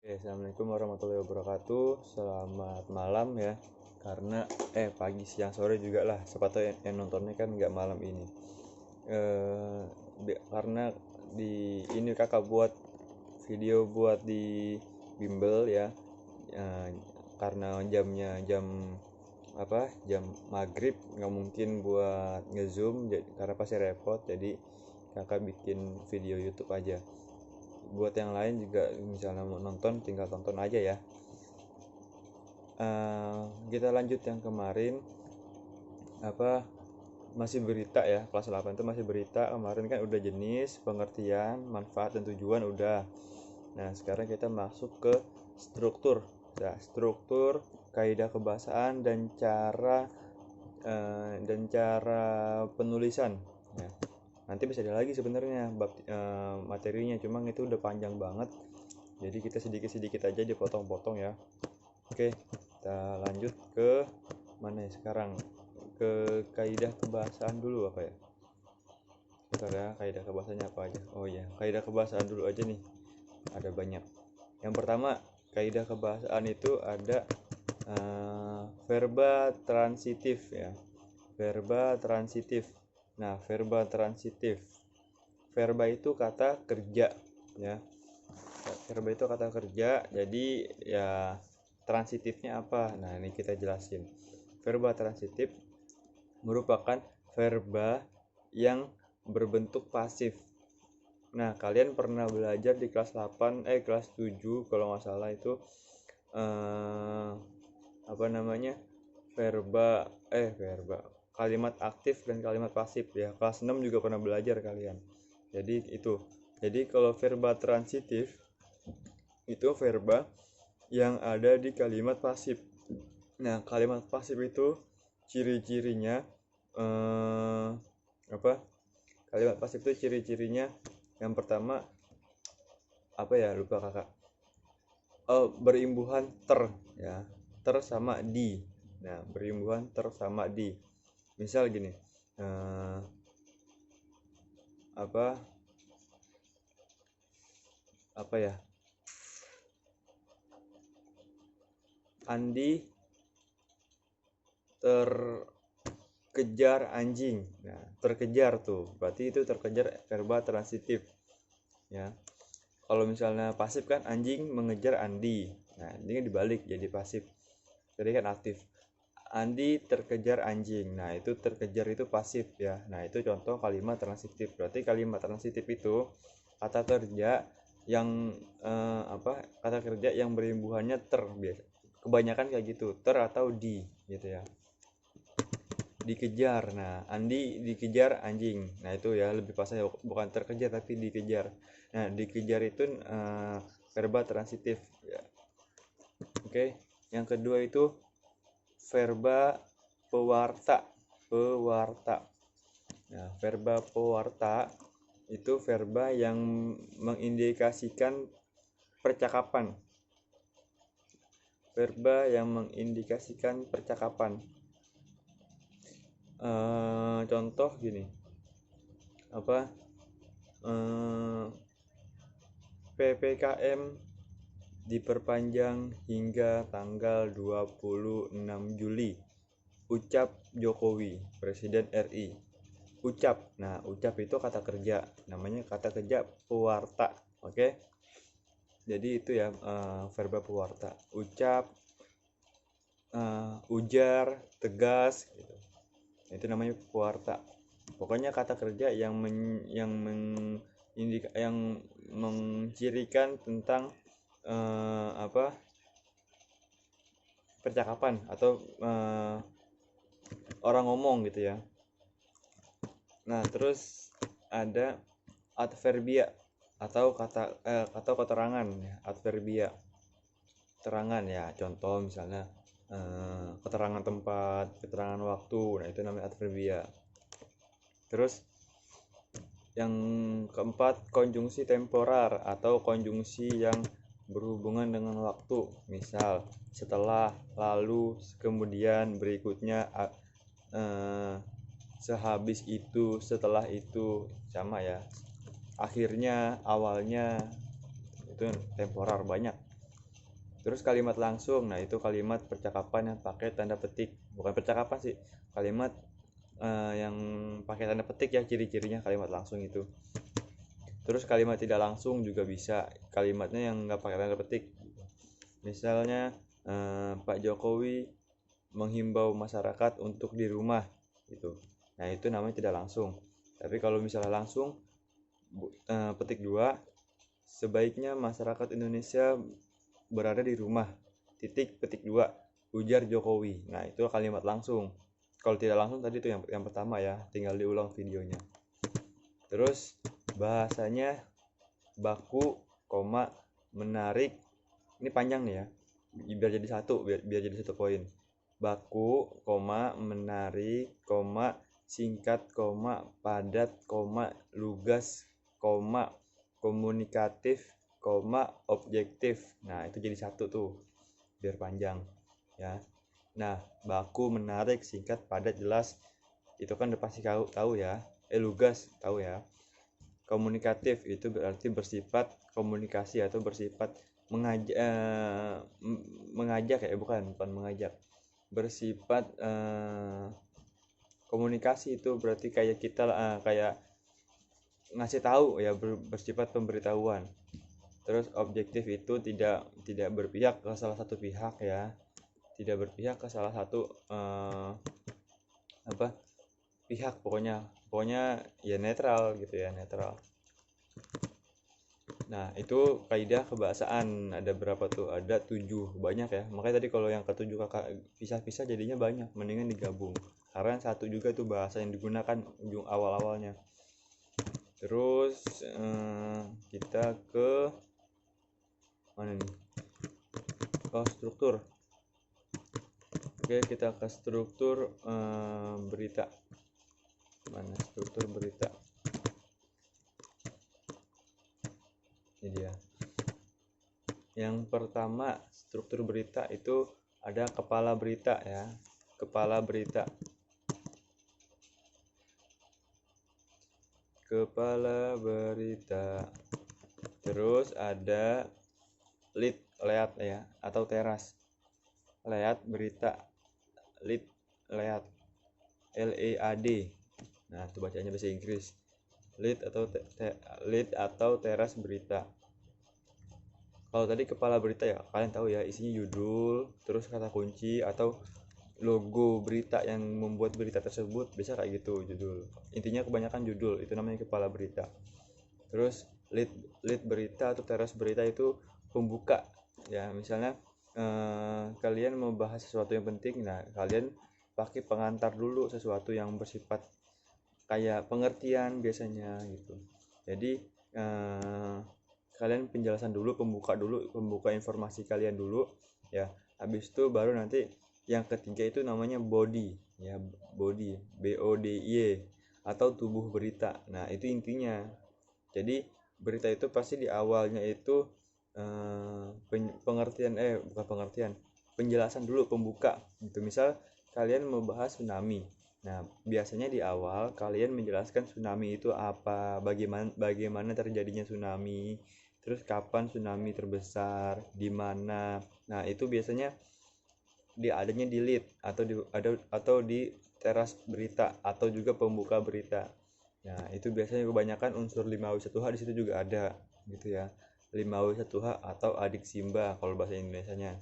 Oke, assalamualaikum warahmatullahi wabarakatuh. Selamat malam ya. Karena pagi, siang, sore juga lah. Siapa tahu yang nontonnya kan nggak malam ini. Karena di ini kakak buat video buat di bimbel ya. Eh, karena jamnya jam maghrib nggak mungkin buat ngezoom karena pasti repot. Jadi kakak bikin video YouTube aja. Buat yang lain juga misalnya mau nonton tinggal tonton aja ya. Kita lanjut yang kemarin, apa masih berita ya, kelas 8 itu masih berita. Kemarin kan udah jenis, pengertian, manfaat dan tujuan udah. Nah sekarang kita masuk ke struktur. Nah, struktur, kaidah kebahasaan dan cara penulisan ya. Nanti bisa ada lagi sebenarnya materinya, cuma itu udah panjang banget, jadi kita sedikit-sedikit aja dipotong-potong ya. Oke, kita lanjut ke mana ya sekarang, ke kaidah kebahasaan dulu apa ya. Bentar ya, kaidah kebahasaannya apa aja. Oh iya, kaidah kebahasaan dulu aja nih, ada banyak. Yang pertama, kaidah kebahasaan itu ada verba transitif ya. Verba transitif. Nah, verba transitif, verba itu kata kerja ya. Verba itu kata kerja, jadi ya transitifnya apa? Nah, ini kita jelasin. Verba transitif merupakan verba yang berbentuk pasif. Nah, kalian pernah belajar di kelas 8, kelas 7 kalau nggak salah itu apa namanya? Verba kalimat aktif dan kalimat pasif ya. Kelas 6 juga pernah belajar kalian. Jadi itu. Jadi kalau verba transitif itu verba yang ada di kalimat pasif. Nah, kalimat pasif itu ciri-cirinya apa? Kalimat pasif itu ciri-cirinya yang pertama apa ya? Lupa kakak. Oh, berimbuhan ter ya. Ter sama di. Nah, berimbuhan ter sama di. Misal gini. Apa apa ya? Andi terkejar anjing. Nah, terkejar tuh berarti itu terkejar verba transitif ya. Kalau misalnya pasif kan anjing mengejar Andi. Nah, ini kan dibalik jadi pasif. Tadi kan aktif. Andi terkejar anjing. Nah, itu terkejar itu pasif ya. Nah, itu contoh kalimat transitif. Berarti kalimat transitif itu kata kerja yang kata kerja yang berimbuhannya ter biasa. Kebanyakan kayak gitu, ter atau di gitu ya. Dikejar. Nah, Andi dikejar anjing. Nah, itu ya lebih pasnya bukan terkejar tapi dikejar. Nah, dikejar itu verba transitif ya. Oke. Yang kedua itu verba pewarta. Pewarta. Nah, verba pewarta itu verba yang mengindikasikan percakapan. Verba yang mengindikasikan percakapan. Contoh gini, apa PPKM diperpanjang hingga tanggal 26 Juli, ucap Jokowi, Presiden RI. Ucap, nah ucap itu kata kerja, namanya kata kerja pewarta. Oke, jadi itu ya verba pewarta. Ucap, ujar, tegas gitu. Itu namanya pewarta. Pokoknya kata kerja yang mencirikan tentang percakapan atau orang ngomong gitu ya. Nah, terus ada adverbia atau keterangan ya. Adverbia keterangan ya, contoh misalnya keterangan tempat, keterangan waktu. Nah, itu namanya adverbia. Terus yang keempat, konjungsi temporer atau konjungsi yang berhubungan dengan waktu. Misal setelah, lalu, kemudian, berikutnya, sehabis itu, setelah itu, sama ya. Akhirnya, awalnya, itu temporer banyak. Terus kalimat langsung, nah itu kalimat percakapan yang pakai tanda petik, bukan percakapan sih, kalimat yang pakai tanda petik ya, ciri-cirinya kalimat langsung itu. Terus kalimat tidak langsung juga bisa, kalimatnya yang nggak pakai tanda petik. Misalnya Pak Jokowi menghimbau masyarakat untuk di rumah gitu. Nah itu namanya tidak langsung. Tapi kalau misalnya langsung, petik 2, sebaiknya masyarakat Indonesia berada di rumah, titik, petik 2, ujar Jokowi. Nah itu kalimat langsung. Kalau tidak langsung tadi itu yang pertama ya, tinggal diulang videonya. Terus bahasanya baku, koma, menarik. Ini panjang nih ya, biar jadi satu, biar jadi satu poin. Baku, koma, menarik, koma, singkat, koma, padat, koma, lugas, koma, komunikatif, koma, objektif. Nah itu jadi satu tuh, biar panjang ya. Nah baku, menarik, singkat, padat, jelas, itu kan udah pasti tahu ya. Lugas tahu ya. Komunikatif itu berarti bersifat komunikasi atau bersifat mengajak ya, bukan mengajak, bersifat komunikasi itu berarti kayak kita kayak ngasih tahu ya, bersifat pemberitahuan. Terus objektif itu tidak berpihak ke salah satu pihak ya, tidak berpihak ke salah satu pihak, pokoknya ya netral gitu ya, netral. Nah itu kaidah kebahasaan, ada berapa tuh, ada 7, banyak ya, makanya tadi kalau yang ke-7 kakak pisah-pisah jadinya banyak, mendingan digabung karena satu juga tuh bahasa yang digunakan ujung awal-awalnya. Terus kita ke mana nih, struktur. Oke, kita ke struktur berita. Mana struktur berita, ini dia. Yang pertama, struktur berita itu ada kepala berita ya, kepala berita, kepala berita. Terus ada lead ya, atau teras, lead berita, lead LEAD. Nah itu bacanya bahasa Inggris, lead atau teras berita. Kalau tadi kepala berita ya kalian tahu ya, isinya judul, terus kata kunci atau logo berita yang membuat berita tersebut, bisa kayak gitu judul. Intinya kebanyakan judul, itu namanya kepala berita. Terus lead berita atau teras berita itu pembuka ya, misalnya kalian mau bahas sesuatu yang penting, nah kalian pakai pengantar dulu, sesuatu yang bersifat kayak pengertian biasanya gitu. Jadi kalian penjelasan dulu, pembuka informasi kalian dulu ya. Habis itu baru nanti yang ketiga itu namanya body ya, body, BODY, atau tubuh berita. Nah itu intinya. Jadi berita itu pasti di awalnya itu penjelasan dulu, pembuka gitu. Misal kalian membahas tsunami, nah biasanya di awal kalian menjelaskan tsunami itu apa, bagaimana terjadinya tsunami, terus kapan tsunami terbesar, di mana. Nah itu biasanya adanya di lead atau di teras berita atau juga pembuka berita. Nah itu biasanya kebanyakan unsur 5W1H di situ juga ada gitu ya. 5W1H atau adik Simba kalau bahasa Indonesianya.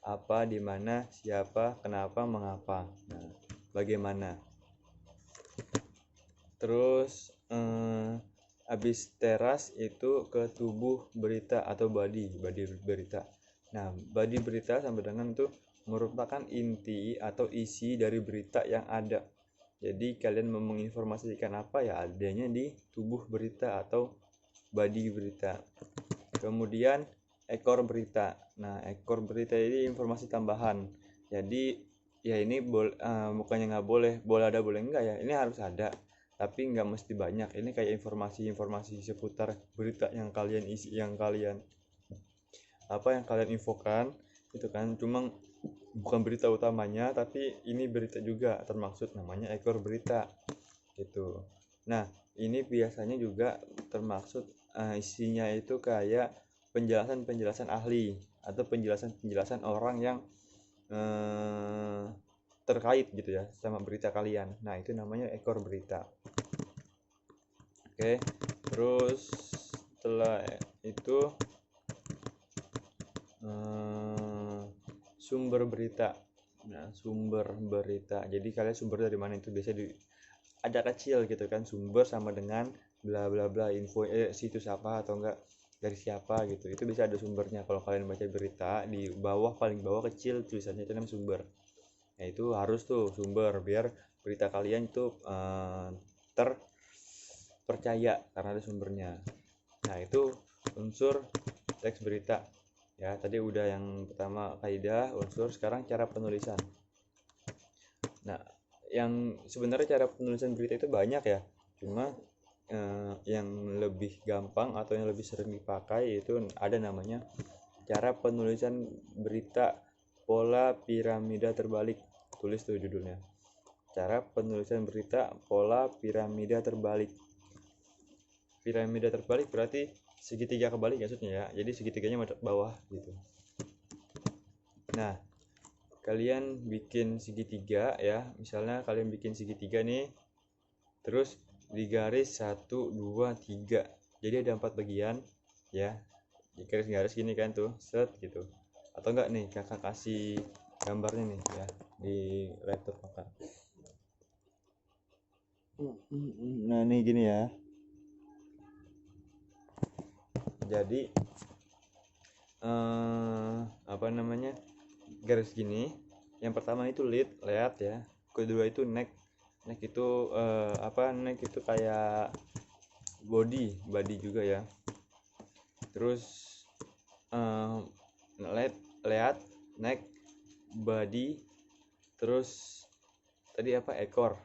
Apa, di mana, siapa, kenapa, mengapa. Nah, bagaimana. Terus habis teras itu ke tubuh berita atau body berita. Nah, body berita sampai dengan itu merupakan inti atau isi dari berita yang ada. Jadi kalian mau menginformasikan apa ya, adanya di tubuh berita atau body berita. Kemudian ekor berita. Nah ekor berita ini informasi tambahan. Jadi ya ini bukannya nggak boleh ada boleh enggak ya, ini harus ada tapi nggak mesti banyak. Ini kayak informasi seputar berita yang kalian isi, yang kalian infokan itu kan, cuma bukan berita utamanya, tapi ini berita juga termaksud, namanya ekor berita gitu. Nah ini biasanya juga termaksud isinya itu kayak penjelasan ahli atau penjelasan orang yang terkait gitu ya sama berita kalian. Nah, itu namanya ekor berita. Oke, terus setelah itu sumber berita. Nah, sumber berita, jadi kalian sumber dari mana itu biasanya ada kecil gitu kan, sumber sama dengan bla bla bla, info situs apa atau enggak dari siapa gitu, itu bisa ada sumbernya. Kalau kalian baca berita di bawah, paling bawah kecil tulisannya itu namanya sumber. Nah, itu harus tuh sumber biar berita kalian itu terpercaya karena ada sumbernya. Nah, itu unsur teks berita ya. Tadi udah yang pertama kaidah, unsur. Sekarang cara penulisan. Nah, yang sebenarnya cara penulisan berita itu banyak ya, cuma yang lebih gampang atau yang lebih sering dipakai itu ada namanya cara penulisan berita pola piramida terbalik. Tulis tuh judulnya, cara penulisan berita pola piramida terbalik. Piramida terbalik berarti segitiga kebalik maksudnya ya, jadi segitiganya madep bawah gitu. Nah, kalian bikin segitiga ya, misalnya kalian bikin segitiga nih, terus di garis 1, 2, 3, jadi ada 4 bagian ya, di garis-garis gini kan tuh, set gitu. Atau enggak nih, kakak kasih gambarnya nih ya di laptop kakak. Nah, nih gini ya, jadi apa namanya, garis gini. Yang pertama itu lead ya, kedua itu neck. Neck itu neck itu kayak body juga ya. Terus lead, neck, body, terus tadi apa, ekor.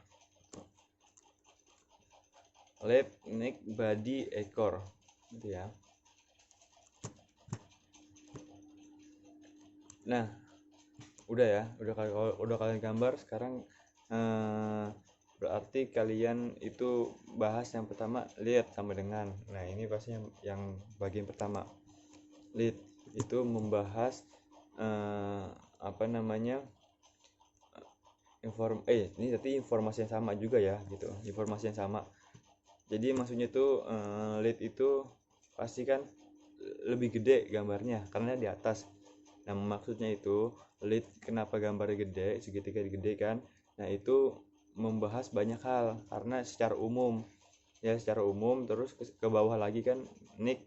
Lead, neck, body, ekor gitu ya. Nah, udah ya, udah kalian gambar. Sekarang berarti kalian itu bahas yang pertama lead sama dengan. Nah, ini pasti yang bagian pertama. Lead itu membahas apa namanya, ini berarti informasi yang sama juga ya gitu, informasi yang sama. Jadi maksudnya tuh lead itu pasti kan lebih gede gambarnya karena di atas. Nah, maksudnya itu lead kenapa gambarnya gede, segitiga gede kan. Nah, itu membahas banyak hal karena secara umum ya, secara umum. Terus ke bawah lagi kan neck,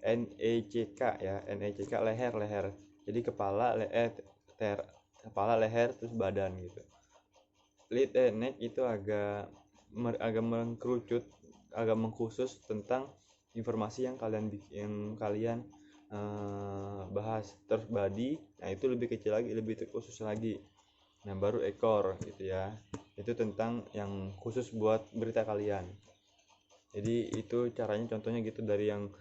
NECK ya, NECK leher. Jadi kepala, kepala, leher, terus badan gitu. Lead neck itu agak mengkerucut, agak mengkhusus tentang informasi yang kalian bahas. Terus body, nah itu lebih kecil lagi, lebih terkhusus lagi. Nah, baru ekor gitu ya, itu tentang yang khusus buat berita kalian. Jadi itu caranya, contohnya gitu, dari yang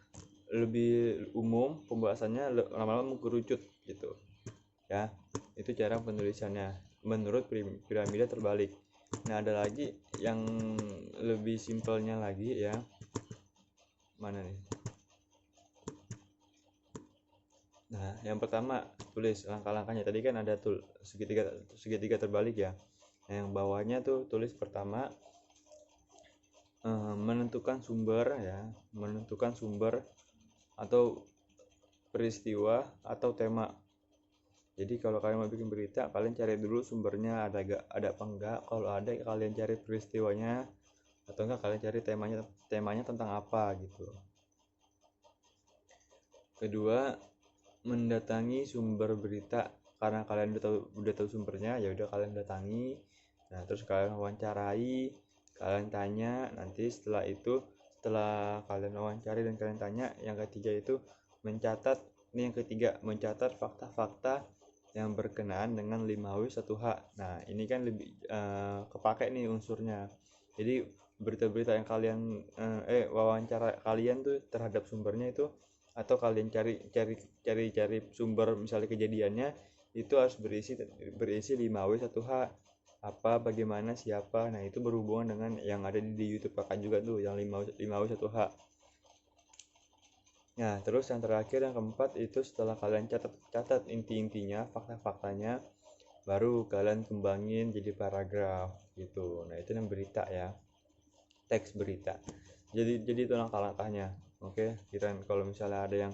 lebih umum pembahasannya lama-lama mengkerucut gitu ya. Itu cara penulisannya menurut piramida terbalik. Nah, ada lagi yang lebih simpelnya lagi ya. Mana nih? Nah, yang pertama tulis langkah-langkahnya. Tadi kan ada segitiga terbalik ya. Nah, yang bawahnya tuh tulis pertama menentukan sumber atau peristiwa atau tema. Jadi kalau kalian mau bikin berita, kalian cari dulu sumbernya ada apa enggak. Kalau ada, kalian cari peristiwanya, atau enggak kalian cari temanya tentang apa gitu. Kedua, mendatangi sumber berita. Karena kalian udah tahu sumbernya, ya udah kalian datangi. Nah, terus kalian wawancarai, kalian tanya. Nanti setelah kalian wawancari dan kalian tanya, yang ketiga itu mencatat. Ini yang ketiga, mencatat fakta-fakta yang berkenaan dengan 5W1H. Nah, ini kan lebih kepake nih unsurnya. Jadi berita-berita yang kalian wawancara kalian tuh terhadap sumbernya itu, atau kalian cari sumber misalnya kejadiannya, itu harus berisi 5W1H, apa, bagaimana, siapa. Nah, itu berhubungan dengan yang ada di YouTube kakak juga tuh, yang 5W1H. Nah, terus yang terakhir yang keempat itu setelah kalian catat inti-intinya, fakta-faktanya, baru kalian kembangin jadi paragraf gitu. Nah, itu yang berita ya, teks berita. Jadi itu langkah-langkahnya. Oke, kirain kalau misalnya ada yang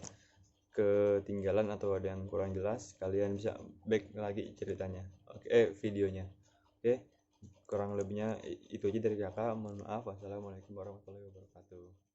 ketinggalan atau ada yang kurang jelas, kalian bisa back lagi ceritanya. Oke, videonya. Oke, kurang lebihnya itu aja dari kakak. Mohon maaf. Wassalamualaikum warahmatullahi wabarakatuh.